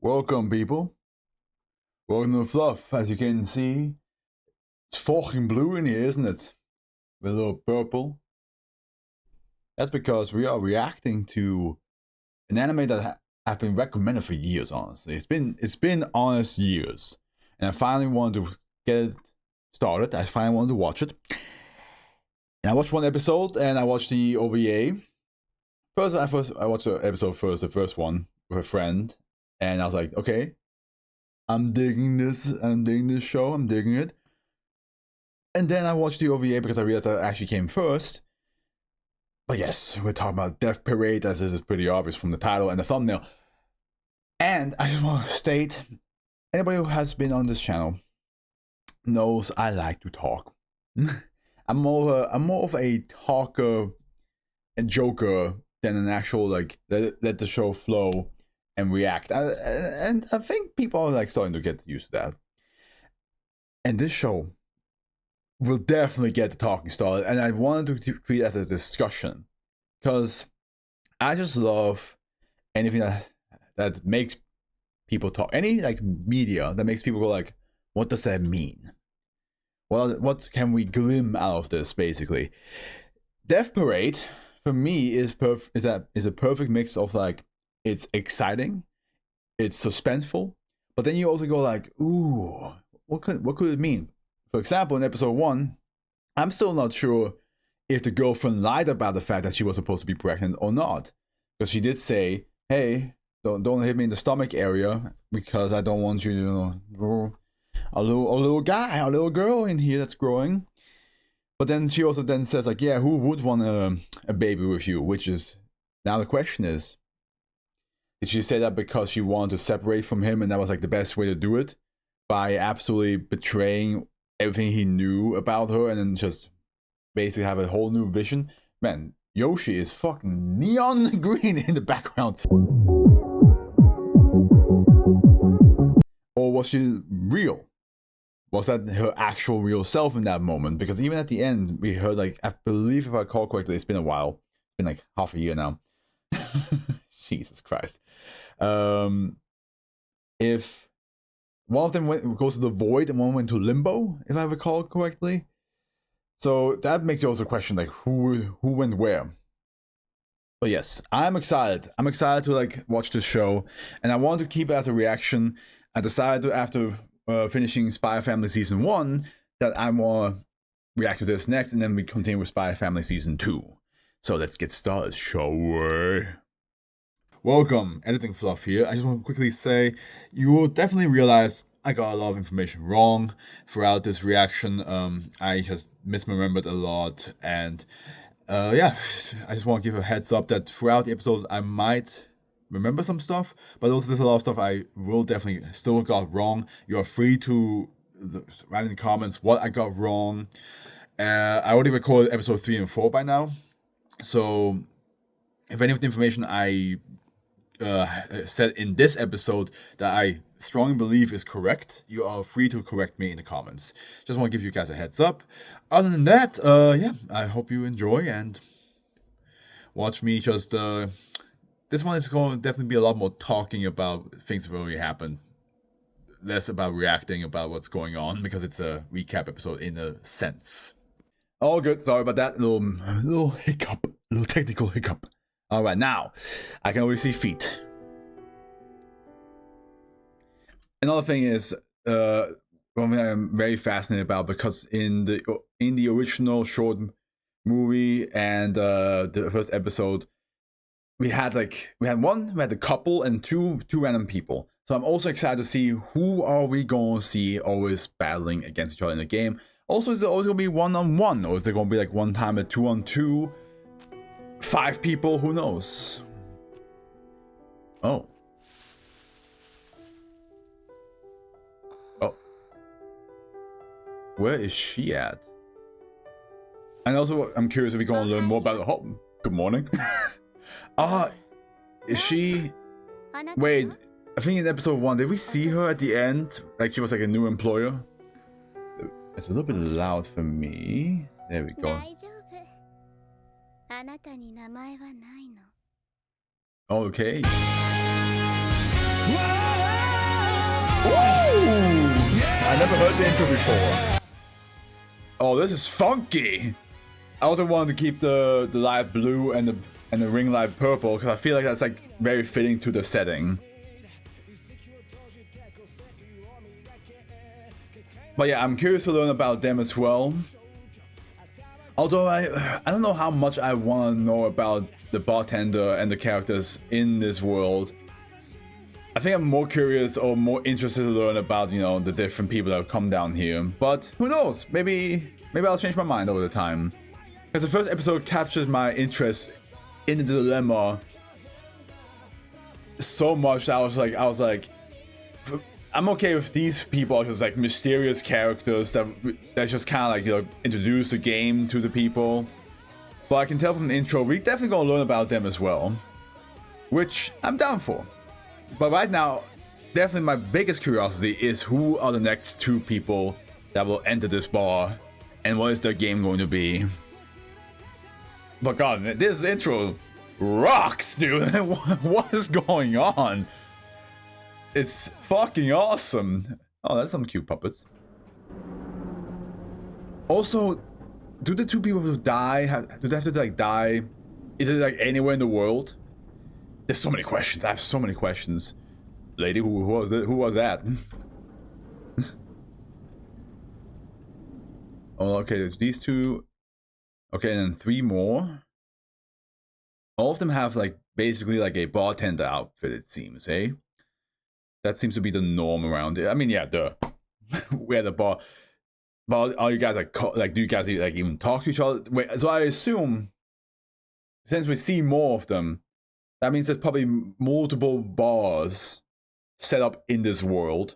Welcome, people. Welcome to Fluff. As you can see, it's fucking blue in here, isn't it? With a little purple. That's because we are reacting to an anime that have been recommended for years. Honestly, it's been honest years, and I finally wanted to get it started. I finally wanted to watch it, and I watched one episode, and I watched the OVA. I watched the episode first, the first one with a friend, and I was like, okay, I'm digging this. I'm digging this show. I'm digging it. And then I watched the OVA because I realized that it actually came first. But yes, we're talking about Death Parade, as this is pretty obvious from the title and the thumbnail. And I just want to state, anybody who has been on this channel knows I like to talk. I'm more of a talker and joker than an actual like let the show flow and react. And I think people are like starting to get used to that. And this show will definitely get the talking started, and I wanted to treat it as a discussion because I just love anything that makes people talk. Any like media that makes people go like, what does that mean? Well, what can we glean out of this? Basically, Death Parade for me is a perfect mix of like, it's exciting, it's suspenseful, but then you also go like, ooh, what could it mean? For example, in episode 1, I'm still not sure if the girlfriend lied about the fact that she was supposed to be pregnant or not, because she did say, "Hey, don't hit me in the stomach area because I don't want you to, a little guy, a little girl in here that's growing." But then she also then says like, "Yeah, who would want a baby with you?" Which is now the question is, did she say that because she wanted to separate from him and that was like the best way to do it, by absolutely betraying everything he knew about her and then just basically have a whole new vision? Man, Yoshi is fucking neon green in the background. Or was she real? Was that her actual real self in that moment? Because even at the end, we heard like, I believe if I recall correctly, it's been a while. It's been like half a year now. Jesus Christ. If one of them goes to the void and one went to limbo, if I recall correctly. So that makes you also question like who went where. But yes, I'm excited. I'm excited to like watch this show, and I want to keep it as a reaction. I decided to, after finishing Spy Family Season 1, that I want to react to this next, and then we continue with Spy Family Season 2. So let's get started, shall we? Welcome, Editing Fluff here. I just want to quickly say, you will definitely realize I got a lot of information wrong throughout this reaction. I just misremembered a lot, and yeah, I just want to give a heads up that throughout the episodes I might remember some stuff, but also there's a lot of stuff I will definitely still got wrong. You are free to write in the comments what I got wrong. I already recorded episode 3 and 4 by now, so if any of the information I said in this episode that I strongly believe is correct, you are free to correct me in the comments. Just want to give you guys a heads up. Other than that, yeah, I hope you enjoy and watch me just this one is going to definitely be a lot more talking about things that already happened, less about reacting about what's going on, because it's a recap episode in a sense. All good. Sorry about that little hiccup, little technical hiccup. All right, now I can already see feet. Another thing is one thing I'm very fascinated about, because in the original short movie and the first episode, we had the couple and two random people. So I'm also excited to see who are we going to see always battling against each other in the game. Also, is it always going to be 1-on-1, or is it going to be like one time a 2-on-2? 5 people, who knows? Oh. Where is she at? And also, I'm curious if we're going to learn more about her. Oh, good morning. Is she... Wait, I think in episode 1, did we see her at the end? Like she was like a new employer? It's a little bit loud for me. There we go. Okay. I never heard the intro before. Oh, this is funky. I also wanted to keep the light blue and the ring light purple because I feel like that's like very fitting to the setting. But yeah, I'm curious to learn about them as well. Although I don't know how much I want to know about the bartender and the characters in this world. I think I'm more curious or more interested to learn about, you know, the different people that have come down here. But who knows? Maybe I'll change my mind over the time. Because the first episode captured my interest in the dilemma so much that I was like, I'm okay with these people as like mysterious characters that just kind of like, you know, introduce the game to the people. But I can tell from the intro, we're definitely gonna learn about them as well, which I'm down for. But right now, definitely my biggest curiosity is who are the next two people that will enter this bar, and what is their game going to be. But god, this intro rocks, dude. What is going on? It's fucking awesome. Oh, that's some cute puppets. Also, do the two people who die, do they have to like die? Is it like anywhere in the world? There's so many questions. I have so many questions. Lady, who was it? Who was that? Oh, okay, there's these two. Okay, and then three more. All of them have like basically like a bartender outfit, it seems, eh? That seems to be the norm around it. I mean, yeah, we're at the bar. But are you guys like do you guys like even talk to each other? Wait, so I assume since we see more of them, that means there's probably multiple bars set up in this world,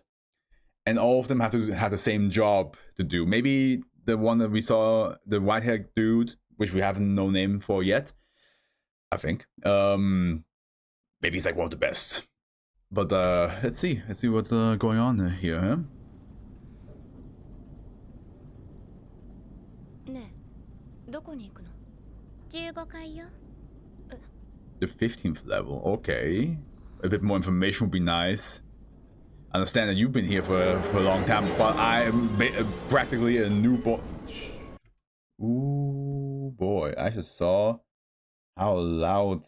and all of them have to have the same job to do. Maybe the one that we saw, the white-haired dude, which we haven't no name for yet, I think. Maybe he's like one of the best. But let's see what's going on here, huh? The 15th level, okay. A bit more information would be nice. I understand that you've been here for a long time, but I am practically a newborn. Ooh, boy, I just saw how loud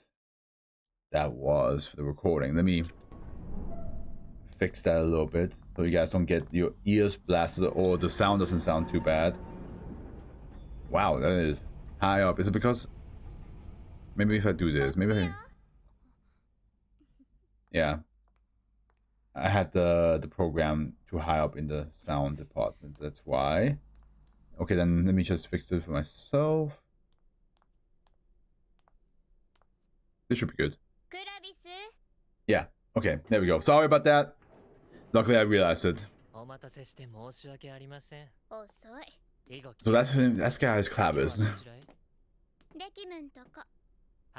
that was for the recording. Let me fix that a little bit so you guys don't get your ears blasted or the sound doesn't sound too bad. Wow, that is high up. Is it because maybe if I do this, yeah, I had the program too high up in the sound department, that's why. Okay, then let me just fix it for myself. This should be good. Yeah, okay, there we go. Sorry about that. Luckily I realized it. So that's him, that guy's Clavis.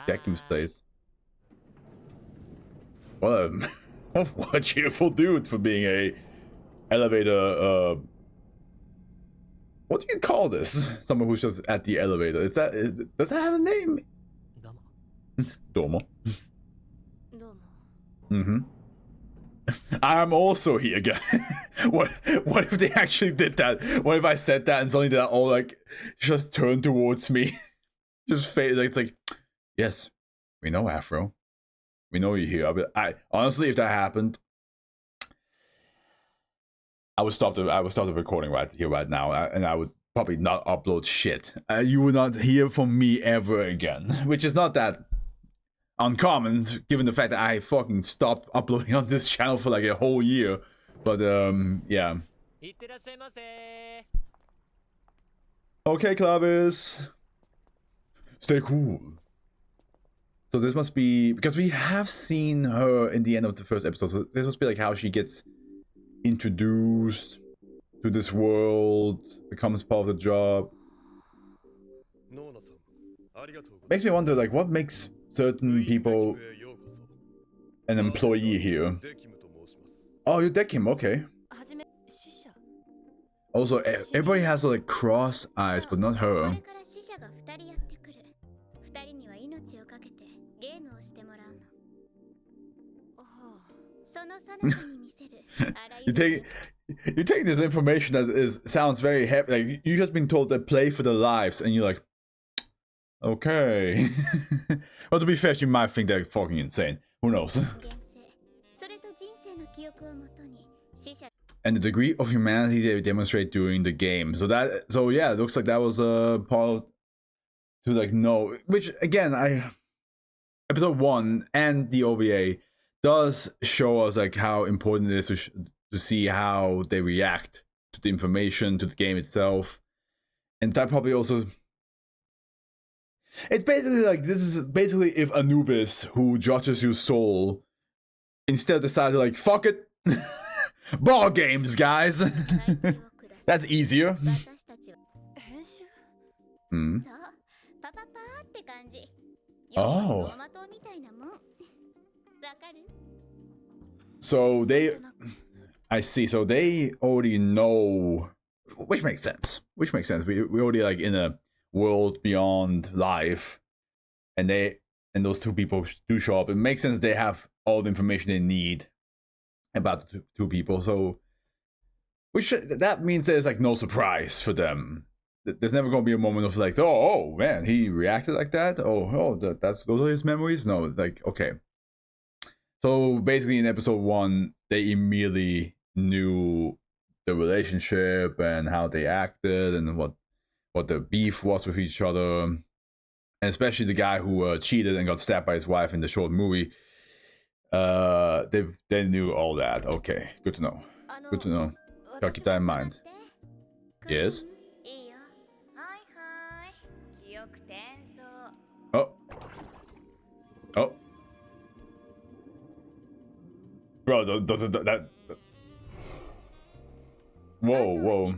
Decim's place. What a cheerful dude for being a elevator, what do you call this? Someone who's just at the elevator. Does that have a name? Domo. Mm-hmm. I'm also here, guys. What if they actually did that? What if I said that and suddenly they all like just turned towards me? Just fade like it's like, yes, we know Afro. We know you're here. I honestly, if that happened, I would stop the recording right here, right now, and I would probably not upload shit. You would not hear from me ever again, which is not that uncommon, given the fact that I fucking stopped uploading on this channel for like a whole year. But yeah. Okay, Clavis. Stay cool. So this must be because we have seen her in the end of the first episode. So this must be like how she gets introduced to this world, becomes part of the job. Makes me wonder, like, what makes certain people an employee here? Oh, you're Decim, okay. Also, everybody has like cross eyes, but not her. You take this information that sounds very heavy. Like you just been told that play for their lives, and you're like, okay. Well, to be fair, you might think they're fucking insane. Who knows? And the degree of humanity they demonstrate during the game. So yeah, it looks like that was a part to like know. Which again, episode 1 and the OVA does show us like how important it is to see how they react to the information, to the game itself, and that probably also. It's basically like, this is basically if Anubis, who judges your soul, instead decided like, fuck it, ball games, guys. That's easier. Hmm. Oh. So I see. So they already know, which makes sense. Which makes sense. We already like in a world beyond life, and those two people do show up. It makes sense they have all the information they need about the two people. So, that means there's like no surprise for them. There's never gonna be a moment of like, oh man, he reacted like that. Those are his memories. No, like, okay. So basically, in episode 1, they immediately knew the relationship and how they acted and what the beef was with each other, and especially the guy who cheated and got stabbed by his wife in the short movie. They knew all that. Okay, good to know. Good to know. Gotta keep that in mind. Yes. Oh. Bro, does that? Whoa.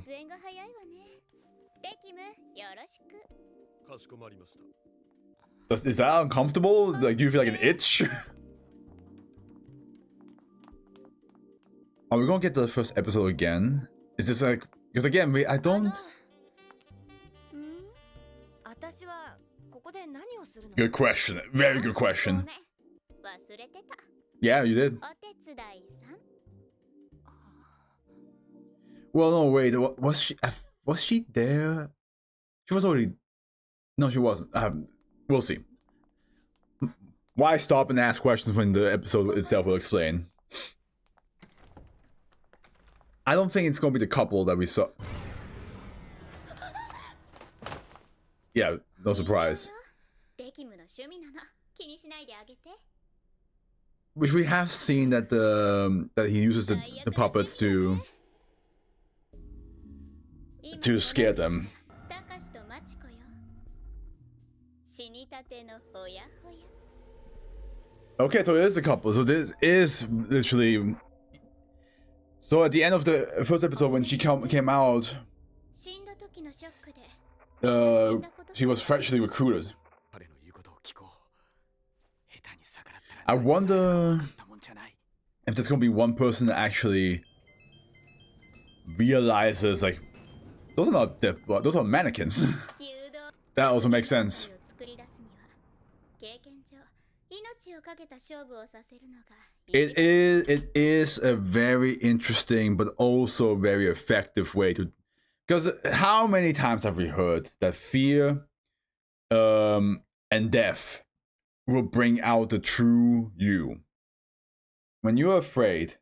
Is that uncomfortable? Like, do you feel like an itch? Are we gonna get the first episode again? Is this like, because again, I don't. Good question. Very good question. Yeah, you did. Well, no, wait. Was she there? She was already. No, she wasn't. We'll see. Why stop and ask questions when the episode itself will explain? I don't think it's gonna be the couple that we saw. Yeah, no surprise. Which we have seen that that he uses the puppets to scare them. Okay, so it is a couple. So this is literally. So at the end of the first episode, when she came out, she was freshly recruited. I wonder if there's gonna be one person that actually realizes like those are mannequins. That also makes sense. It is a very interesting but also very effective way to, because how many times have we heard that fear and death will bring out the true you? When you're afraid,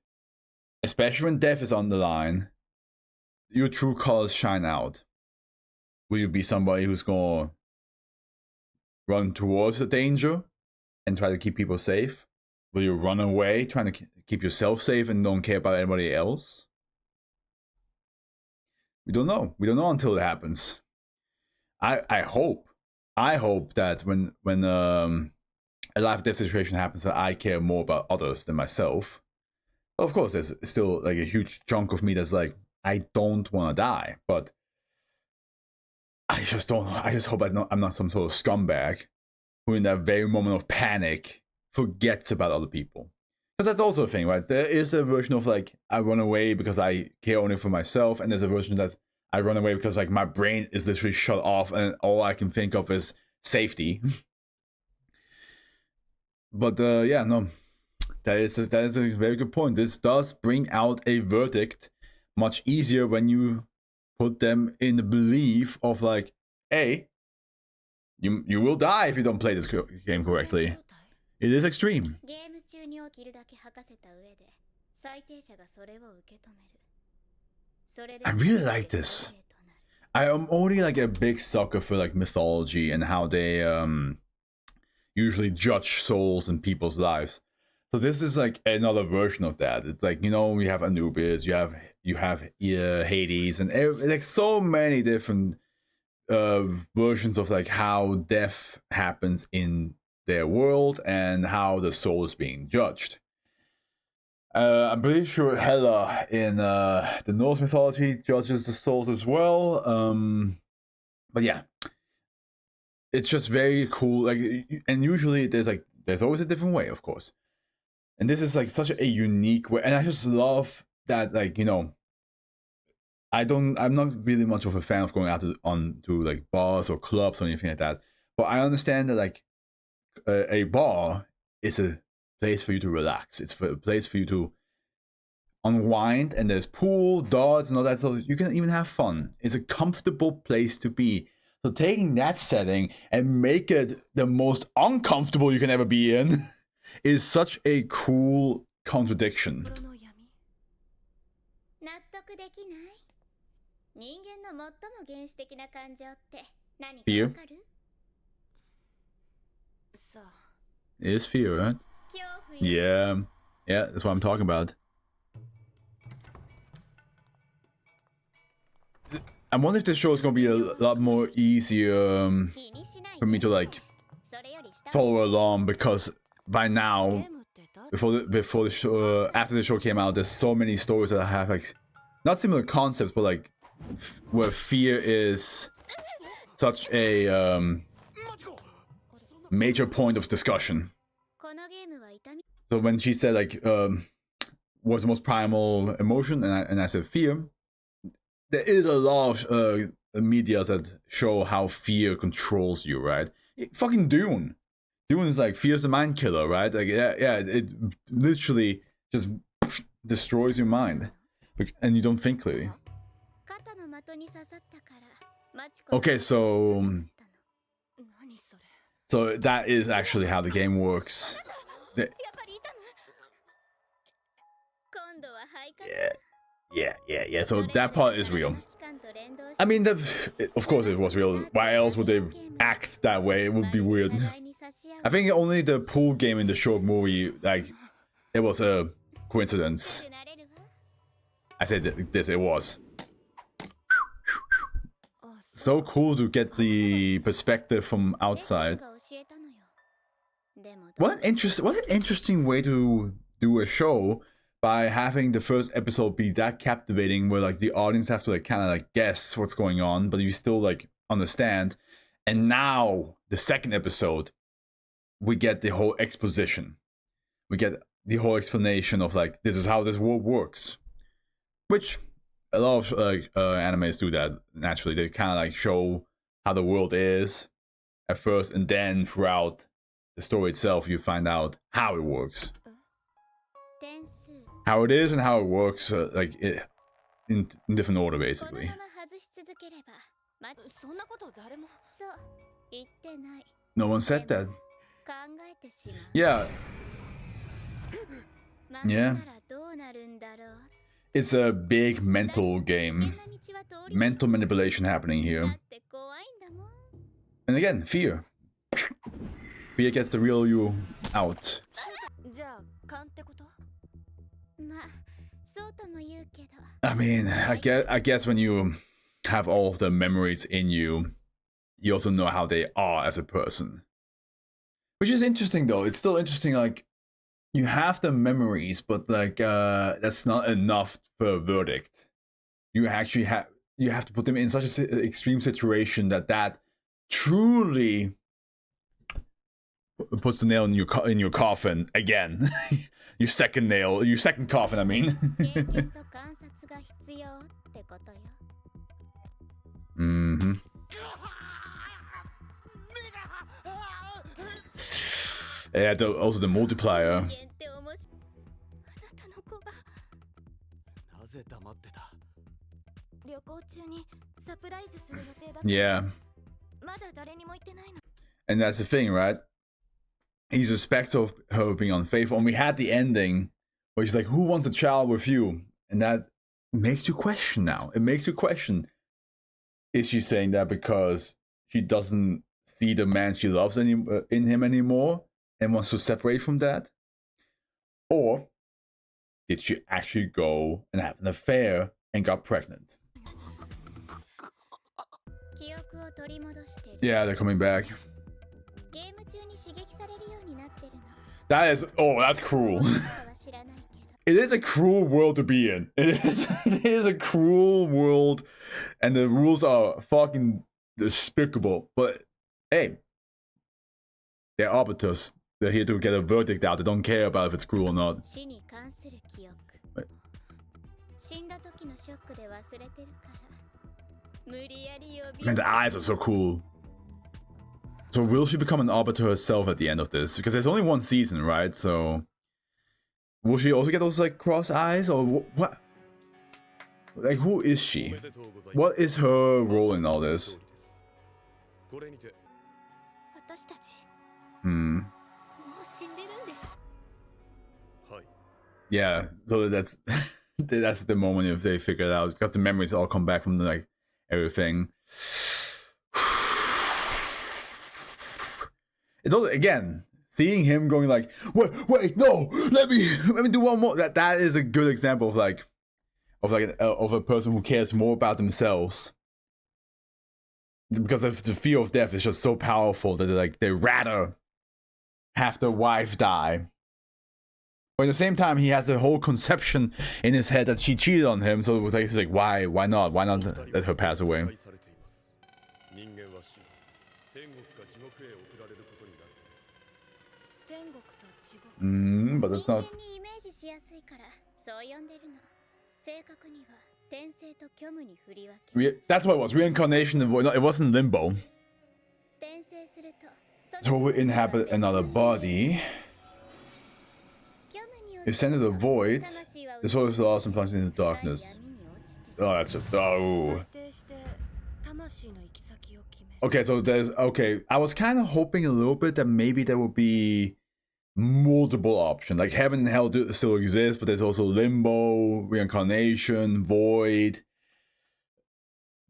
especially when death is on the line, your true colors shine out. Will you be somebody who's gonna run towards the danger and try to keep people safe? Will you run away trying to keep yourself safe and don't care about anybody else? We don't know. We don't know until it happens. I hope that when a life death situation happens, that I care more about others than myself. Of course, there's still like a huge chunk of me that's like, I don't want to die, but I just don't. I just hope I'm not some sort of scumbag who, in that very moment of panic, forgets about other people. Because that's also a thing, right? There is a version of like, I run away because I care only for myself, and there's a version that I run away because like my brain is literally shut off and all I can think of is safety. But yeah, no, that is a very good point. This does bring out a verdict much easier when you put them in the belief of like, hey, you will die if you don't play this game correctly. It is extreme. I really like this. I am already like a big sucker for like mythology and how they usually judge souls in people's lives. So this is like another version of that. It's like, you know, we have Anubis, you have Hades, and like so many different versions of like how death happens in their world and how the soul is being judged. I'm pretty sure Hela in the Norse mythology judges the souls as well. But yeah, it's just very cool. Like, and usually there's always a different way, of course. And this is like such a unique way, and I just love that. Like, you know, I'm not really much of a fan of going out to like bars or clubs or anything like that. But I understand that like a bar is a place for you to relax. It's a place for you to unwind, and there's pool, darts, and all that. So you can even have fun. It's a comfortable place to be. So taking that setting and make it the most uncomfortable you can ever be in is such a cool contradiction. Fear? It is fear, right? Yeah, that's what I'm talking about. I wonder if this show is gonna be a lot more easier for me to like follow along, because by now, before the show, after the show came out, there's so many stories that have like not similar concepts, but like where fear is such a major point of discussion. So when she said like what's the most primal emotion, and I said fear, there is a lot of media that show how fear controls you, right? Fucking Dune. Dune is like fear's a mind killer, right? Like yeah, it literally just destroys your mind, and you don't think clearly. Okay, so that is actually how the game works. Yeah. So that part is real. I mean, of course it was real. Why else would they act that way? It would be weird. I think only the pool game in the short movie, like, it was a coincidence. I said this, it was. So cool to get the perspective from outside. What an interesting way to do a show, by having the first episode be that captivating, where like the audience have to like kind of like guess what's going on, but you still like understand. And now the second episode, we get the whole exposition. We get the whole explanation of like, this is how this world works, which a lot of animes do that naturally. They kind of like show how the world is at first, and then throughout the story itself, you find out how it works. How it is and how it works, like in different order, basically. No one said that. Yeah. It's a big mental game. Mental manipulation happening here. And again, fear. Fear gets the real you out. I mean, I guess when you have all of the memories in you, you also know how they are as a person. Which is interesting, though. It's still interesting, like, you have the memories, but like that's not enough for a verdict. You actually have to put them in such an extreme situation that truly puts the nail in your coffin again. your second coffin, I mean. Mm-hmm. Yeah, also the multiplier. Yeah. And that's the thing, right? He suspects of her being unfaithful. And we had the ending where she's like, who wants a child with you? And that makes you question now. It makes you question. Is she saying that because she doesn't see the man she loves in him anymore and wants to separate from that? Or did she actually go and have an affair and got pregnant? Yeah, they're coming back. That is, oh, that's cruel. It is a cruel world to be in. It is a cruel world, and the rules are fucking despicable. But hey, they're arbiters. They're here to get a verdict out. They don't care about if it's cruel or not. Wait. Man, the eyes are so cool. So will she become an arbiter herself at the end of this? Because there's only one season, right? So will she also get those like cross eyes, or what? Like, who is she? What is her role in all this? Yeah, so that's that's the moment if they figure it out, because the memories all come back from the, like, everything. It's also, again, seeing him going like, wait, no, let me do one more. That is a good example of of a person who cares more about themselves, because of the fear of death is just so powerful that they rather have their wife die. But at the same time, he has a whole conception in his head that she cheated on him. So he's like, why not let her pass away? But it's not. That's what it was. Reincarnation. It wasn't limbo. So we inhabit another body. If sent to the void, the soul is lost and plunged into darkness. Oh, that's just, oh. Okay, so there's, okay, I was kind of hoping a little bit that maybe there would be multiple options. Like heaven and hell still exist, but there's also limbo, reincarnation, void,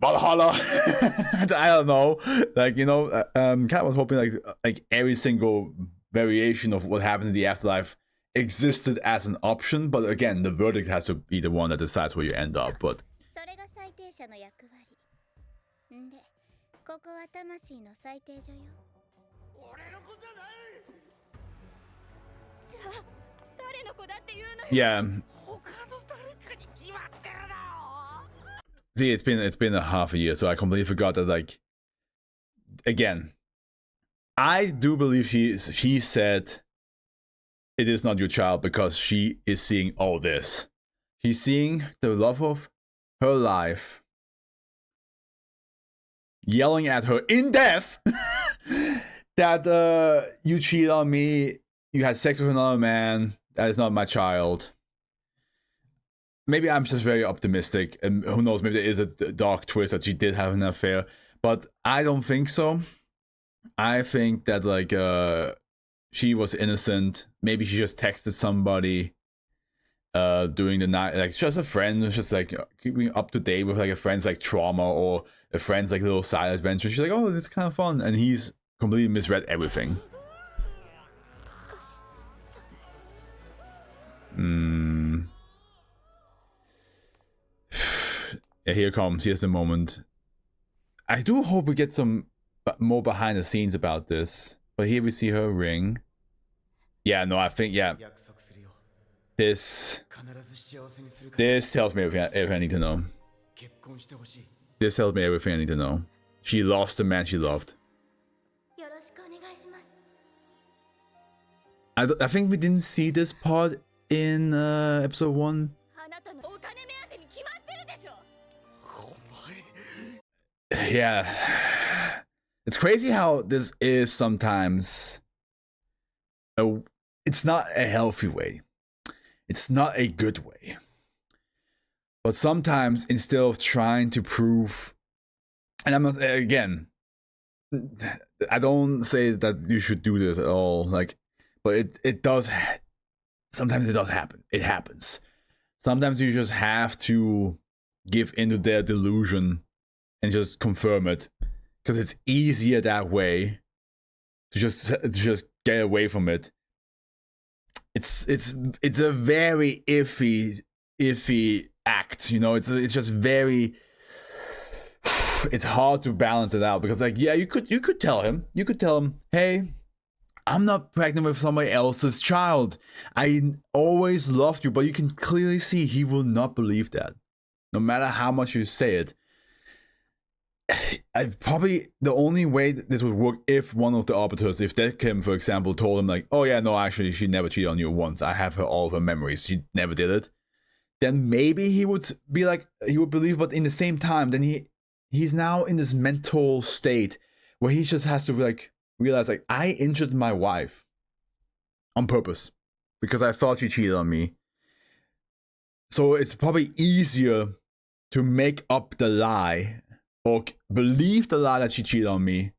Valhalla. I don't know. Like, you know, kind of was hoping like every single variation of what happened in the afterlife existed as an option, but again, the verdict has to be the one that decides where you end up. But yeah, see, it's been a half a year, so I completely forgot that. Like, again, I do believe she said it is not your child because she is seeing all this. She's seeing the love of her life yelling at her in death that you cheated on me, you had sex with another man, that is not my child. Maybe I'm just very optimistic, and who knows, maybe there is a dark twist that she did have an affair, but I don't think so. I think that like she was innocent. Maybe she just texted somebody during the night, like just a friend, just like keeping up to date with like a friend's like trauma or a friend's like little side adventure. She's like, oh, this is kind of fun, and he's completely misread everything. Yeah, here's the moment. I do hope we get some more behind the scenes about this, but here we see her ring. Yeah, no, I think, yeah, this tells me everything I need to know. This tells me everything I need to know. She lost the man she loved. I think we didn't see this part in episode 1. Yeah, it's crazy how this is sometimes it's not a healthy way. It's not a good way. But sometimes instead of trying to prove, and I'm not, again, I don't say that you should do this at all, like, but it does, sometimes it does happen. It happens. Sometimes you just have to give into their delusion and just confirm it, because it's easier that way to just get away from it. It's a very iffy act, you know. It's just very, it's hard to balance it out, because like, yeah, you could tell him, hey, I'm not pregnant with somebody else's child. I always loved you, but you can clearly see he will not believe that, no matter how much you say it. Probably the only way that this would work if one of the arbiters, if Quindecim, for example, told him like, oh yeah, no, actually she never cheated on you once. I have all of her memories. She never did it. Then maybe he would be like, he would believe, but in the same time, then he's now in this mental state where he just has to like realize like, I injured my wife on purpose because I thought she cheated on me. So it's probably easier to make up the lie or believe the lie that she cheated on me.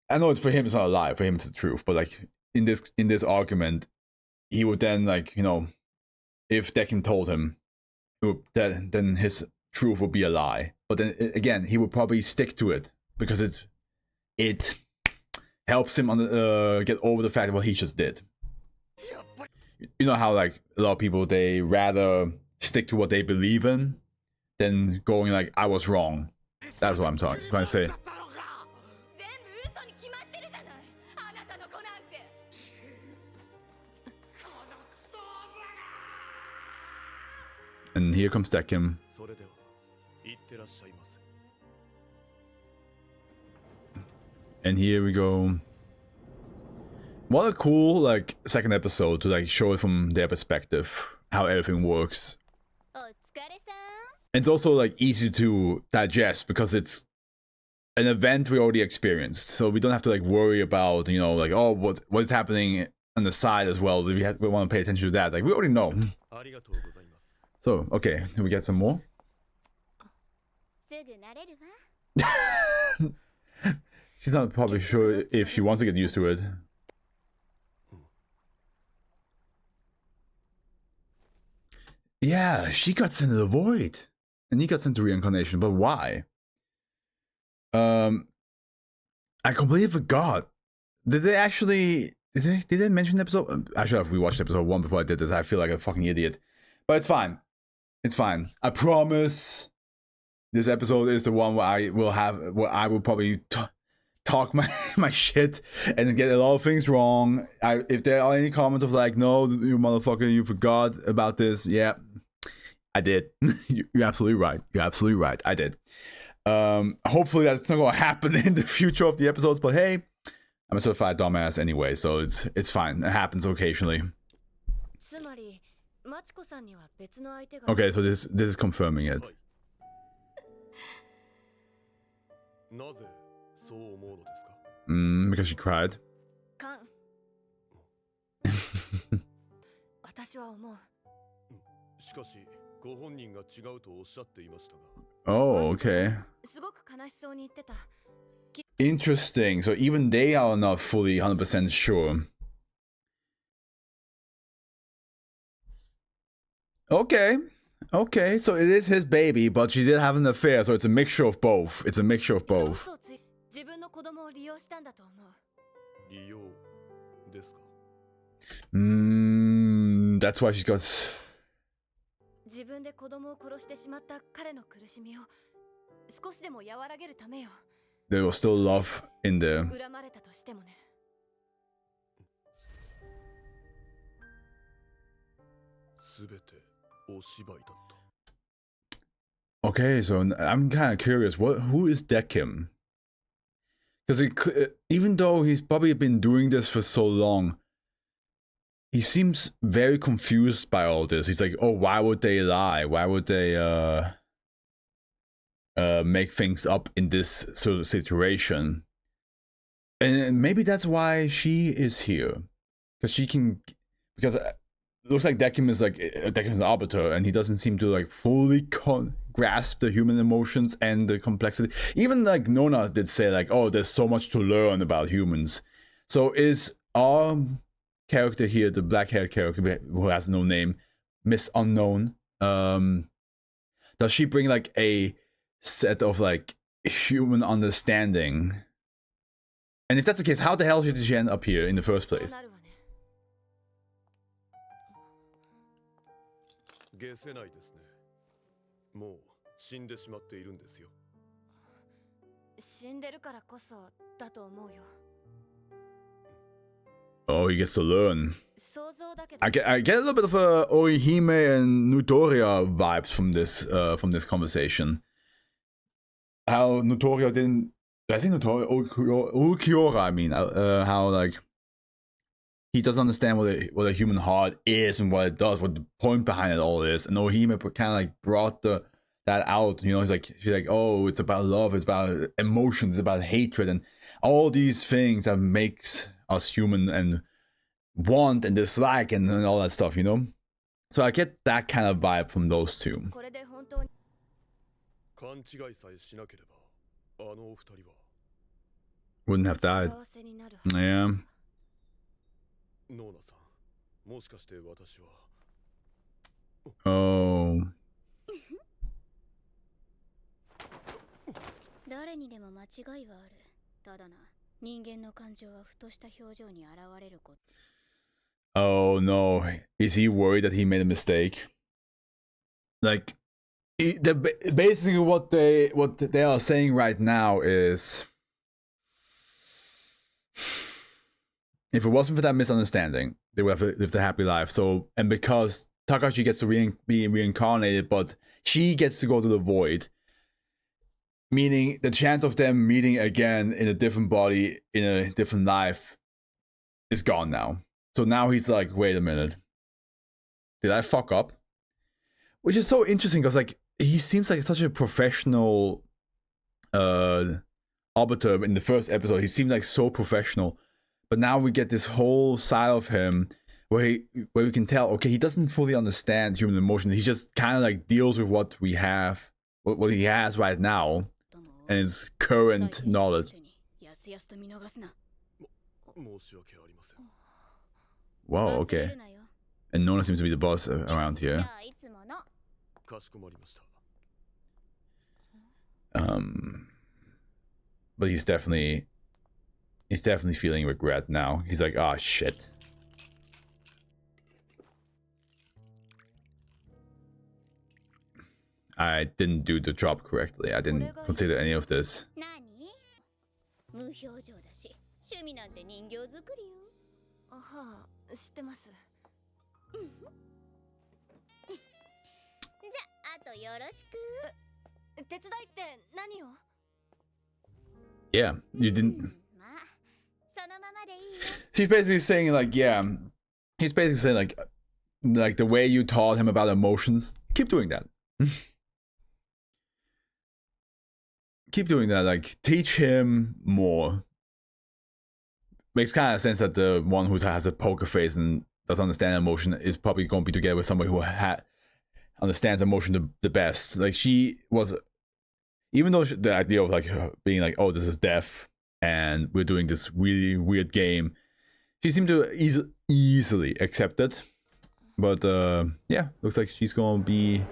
I know it's for him, it's not a lie. For him, it's the truth. But like in this argument, he would then like, you know, if Quindecim told him, then his truth would be a lie. But then again, he would probably stick to it because it helps him get over the fact of what he just did. You know how like a lot of people, they rather stick to what they believe in than going like, I was wrong. That's what I'm trying to say. And here comes Quindecim. And here we go. What a cool like second episode to like show it from their perspective, how everything works. And it's also like easy to digest because it's an event we already experienced, so we don't have to like worry about, you know, like, oh, what is happening on the side as well. We want to pay attention to that. Like we already know. So okay, do we get some more? She's not probably sure if she wants to get used to it. Yeah, she got sent to the void. And he got sent to reincarnation, but why? I completely forgot. Did they mention the episode? I should have rewatched episode 1 before I did this. I feel like a fucking idiot. But it's fine. It's fine. I promise this episode is the one where I will probably talk my shit and get a lot of things wrong. If there are any comments of like, no, you motherfucker, you forgot about this. Yeah, I did. You're absolutely right. You're absolutely right. I did. Hopefully that's not going to happen in the future of the episodes. But hey, I'm a certified dumbass anyway, so it's fine. It happens occasionally. Okay, so this is confirming it. Because she cried. Oh, okay. Interesting. So even they are not fully 100% sure. Okay. Okay, so it is his baby, but she did have an affair, so it's a mixture of both. It's a mixture of both. That's why she's got... There was still love in there. Okay, so I'm kind of curious. Who is Quindecim? Because even though he's probably been doing this for so long, he seems very confused by all this. He's like, oh, why would they lie? Why would they make things up in this sort of situation? And maybe that's why she is here, because she can. Because looks like Decim is an arbiter, and he doesn't seem to like fully grasp the human emotions and the complexity. Even like Nona did say like, oh, there's so much to learn about humans. So is our character here, the black-haired character who has no name, Miss Unknown, does she bring like a set of like human understanding? And if that's the case, how the hell did she end up here in the first place? 解せないですね。もう死んでしまっているんですよ。死んでるからこそだと思うよ。Oh, he gets to learn. I get a little bit of Orihime and Nutoria vibes from this conversation. How Nutoria didn't, I think Nutoria, Ulquiorra, I mean, how like he doesn't understand what a human heart is and what it does, what the point behind it all is. And Orihime kind of like brought that out. You know, she's like, oh, it's about love, it's about emotions, it's about hatred, and all these things that makes us human and want and dislike and all that stuff, you know? So I get that kind of vibe from those two. Wouldn't have died. Yeah. Oh. 誰にでも間違いはある。ただな、人間の感情はふとした表情に現れること。Oh no, is he worried that he made a mistake? Like, basically what they are saying right now is, if it wasn't for that misunderstanding, they would have lived a happy life. So, and because Takashi gets to be reincarnated, but she gets to go to the void, meaning the chance of them meeting again in a different body, in a different life, is gone now. So now he's like, wait a minute, did I fuck up? Which is so interesting because like he seems like such a professional arbiter in the first episode. He seemed like so professional, but now we get this whole side of him where we can tell, okay, he doesn't fully understand human emotion. He just kind of like deals with what we have, what he has right now, and his current knowledge. Wow, okay. And Nona seems to be the boss around here. But he's definitely feeling regret now. He's like, ah, shit. I didn't do the job correctly. I didn't consider any of this. Yeah, you didn't. She's basically saying like, yeah. He's basically saying like the way you taught him about emotions, keep doing that. Keep doing that, like teach him more. Makes kind of sense that the one who has a poker face and doesn't understand emotion is probably going to be together with somebody who understands emotion the best. Like she was, even though the idea of like being like, oh, this is death and we're doing this really weird game, she seemed to easily accept it. But yeah, looks like she's going to be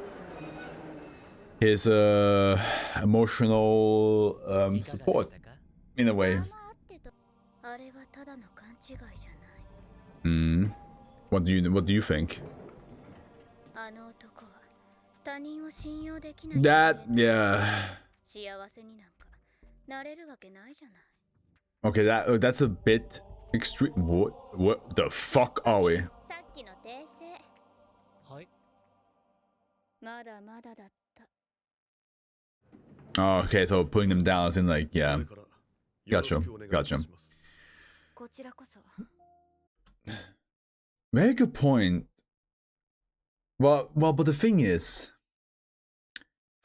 his emotional support in a way. What do you think? That, yeah. Okay, that's a bit extreme. What the fuck are we? Oh, okay, so putting them down is in like, yeah. Gotcha. Very good point. Well, but the thing is,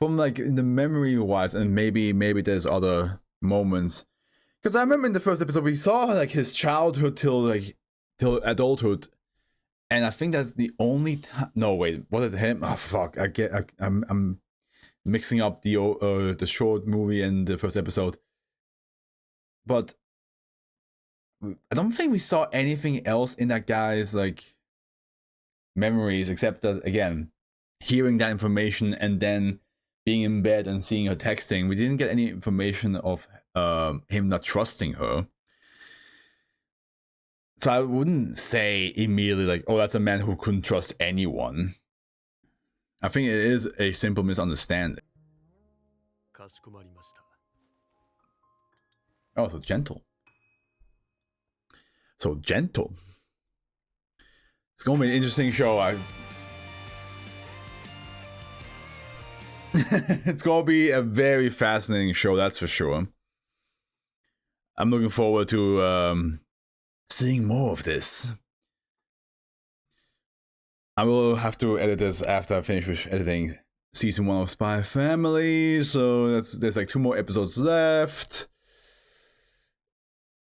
from like in the memory wise, and maybe there's other moments, because I remember in the first episode we saw like his childhood till adulthood, And I think that's the only time. No, wait, was it him? Oh fuck! I'm mixing up the short movie and the first episode. But I don't think we saw anything else in that guy's like memories except that, again, hearing that information and then being in bed and seeing her texting. We didn't get any information of him not trusting her. So I wouldn't say immediately like, oh, that's a man who couldn't trust anyone. I think it is a simple misunderstanding. かしこまりました。 Oh, so gentle. So gentle. It's gonna be an interesting show. It's gonna be a very fascinating show, that's for sure. I'm looking forward to seeing more of this. I will have to edit this after I finish with editing season 1 of Spy Family, so there's like 2 more episodes left.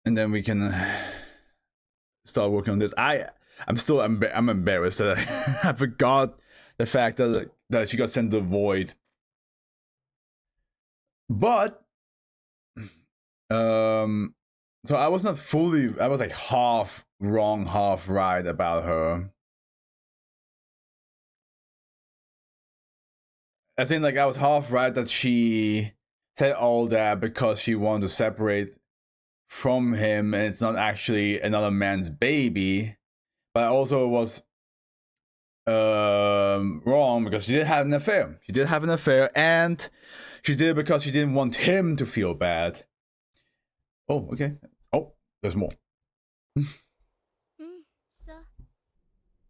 And then we can start working on this. I'm embarrassed that I forgot the fact that she got sent to the void. But so I was like half wrong, half right about her. As in, like, I was half right that she said all that because she wanted to separate from him and it's not actually another man's baby. But I also was wrong because she did have an affair. She did have an affair, and she did it because she didn't want him to feel bad. Oh, okay. Oh, there's more. さ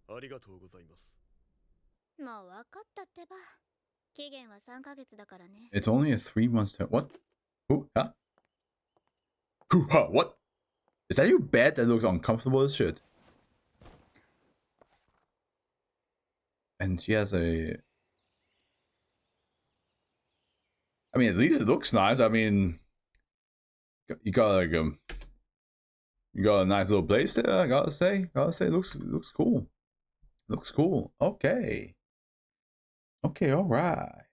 ありがとうございます。もう分かったってば。期限は3ヶ月だからね。 It's only a 3-month term. What? Who? Huh? Who? Huh? What? Is that your bed that looks uncomfortable as shit? And she has a... I mean, at least it looks nice. I mean, you got like you got a nice little place there. I gotta say, it looks cool. Looks cool. Okay. Okay. All right.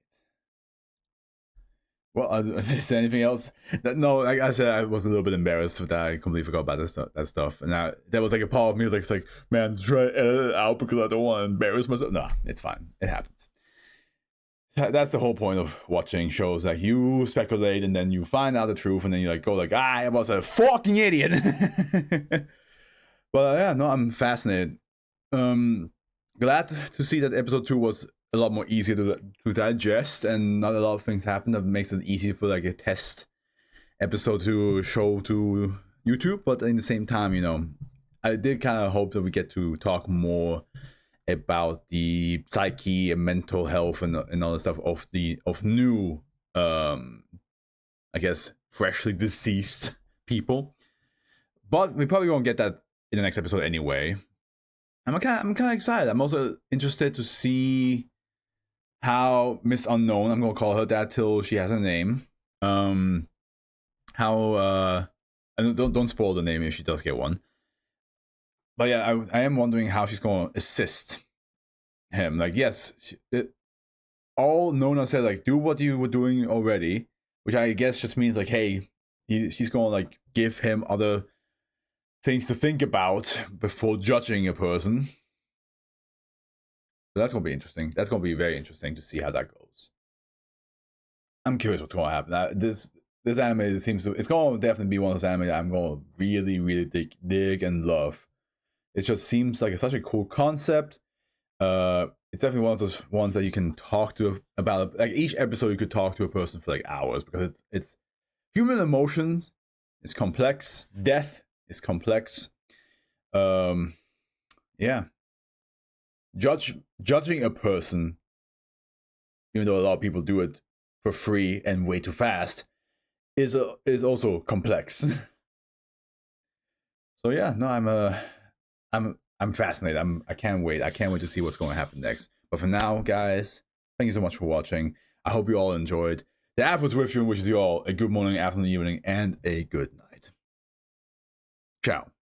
Well, is there anything else? No, like I said, I was a little bit embarrassed that I completely forgot about that stuff. And there was like a part of me was like, it's like, man, try to edit it out because I don't want to embarrass myself. No, it's fine. It happens. That's the whole point of watching shows. Like, you speculate and then you find out the truth and then you like go like, I was a fucking idiot. But yeah, no, I'm fascinated. Glad to see that episode 2 was a lot more easier to digest and not a lot of things happen. That makes it easy for like a test episode to show to YouTube. But in the same time, you know, I did kind of hope that we get to talk more about the psyche and mental health and all the stuff of new I guess freshly deceased people. But we probably won't get that in the next episode anyway. I'm kind of excited. I'm also interested to see how Miss Unknown, I'm gonna call her that till she has a name. And don't spoil the name if she does get one. But yeah, I am wondering how she's gonna assist him. Like, yes, all Nona said, like, do what you were doing already, which I guess just means like, hey, she's gonna like give him other things to think about before judging a person. So that's gonna be interesting. That's gonna be very interesting to see how that goes. I'm curious what's gonna happen. This anime it's gonna definitely be one of those anime that I'm gonna really dig and love. It just seems like such a cool concept. It's definitely one of those ones that you can talk to about. Like, each episode you could talk to a person for like hours because it's human emotions. It's complex. Death is complex. Yeah. Judging a person, even though a lot of people do it for free and way too fast, is also complex. So yeah, no, I'm fascinated. I can't wait. I can't wait to see what's going to happen next. But for now, guys, thank you so much for watching. I hope you all enjoyed. The app was with you and wishes you all a good morning, afternoon, evening, and a good night. Ciao.